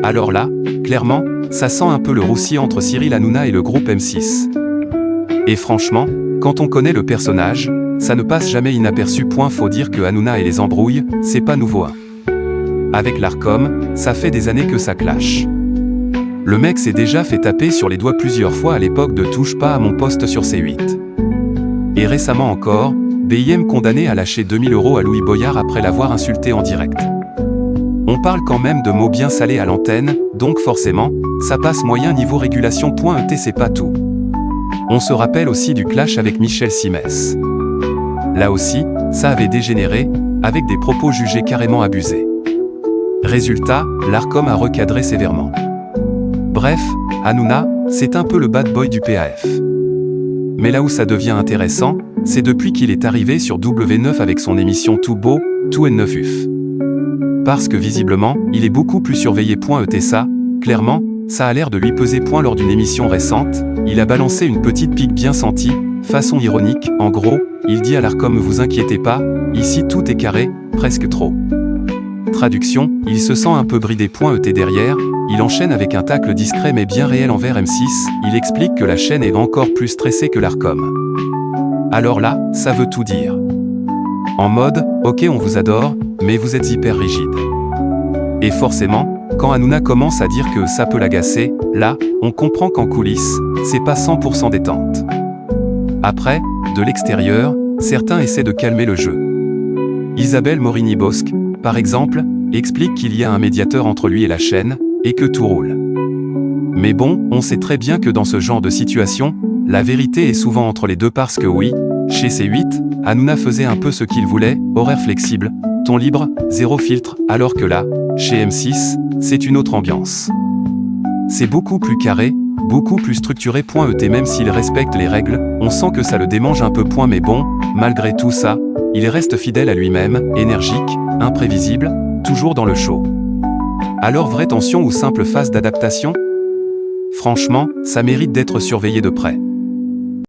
Alors là, clairement, ça sent un peu le roussi entre Cyril Hanouna et le groupe M6. Et franchement, quand on connaît le personnage, ça ne passe jamais inaperçu. Faut dire que Hanouna et les embrouilles, c'est pas nouveau. Avec l'Arcom, ça fait des années que ça clash. Le mec s'est déjà fait taper sur les doigts plusieurs fois à l'époque de Touche pas à mon poste sur C8. Et récemment encore, BIM condamné à lâcher 2000 € à Louis Boyard après l'avoir insulté en direct. On parle quand même de mots bien salés à l'antenne, donc forcément, ça passe moyen niveau régulation.et c'est pas tout. On se rappelle aussi du clash avec Michel Simès. Là aussi, ça avait dégénéré, avec des propos jugés carrément abusés. Résultat, l'Arcom a recadré sévèrement. Bref, Hanouna, c'est un peu le bad boy du PAF. Mais là où ça devient intéressant, c'est depuis qu'il est arrivé sur W9 avec son émission Tout Beau, Tout N9UF. Parce que visiblement, il est beaucoup plus surveillé.et ça, clairement, ça a l'air de lui peser. Lors d'une émission récente, il a balancé une petite pique bien sentie, façon ironique, en gros, il dit à l'Arcom: vous inquiétez pas, ici tout est carré, presque trop. Traduction, il se sent un peu bridé.et derrière, il enchaîne avec un tacle discret mais bien réel envers M6, il explique que la chaîne est encore plus stressée que l'Arcom. Alors là, ça veut tout dire. En mode, ok on vous adore, mais vous êtes hyper rigide. Et forcément, quand Hanouna commence à dire que ça peut l'agacer, là, on comprend qu'en coulisses, c'est pas 100% détente. Après, de l'extérieur, certains essaient de calmer le jeu. Isabelle Morini-Bosque, par exemple, explique qu'il y a un médiateur entre lui et la chaîne, et que tout roule. Mais bon, on sait très bien que dans ce genre de situation, la vérité est souvent entre les deux parce que oui, chez C8, Hanouna faisait un peu ce qu'il voulait, horaire flexible, ton libre, zéro filtre, alors que là, chez M6, c'est une autre ambiance. C'est beaucoup plus carré, beaucoup plus structuré.et même s'il respecte les règles, on sent que ça le démange un peu. Mais bon, malgré tout ça, il reste fidèle à lui-même, énergique, imprévisible, toujours dans le show. Alors vraie tension ou simple phase d'adaptation ? Franchement, ça mérite d'être surveillé de près.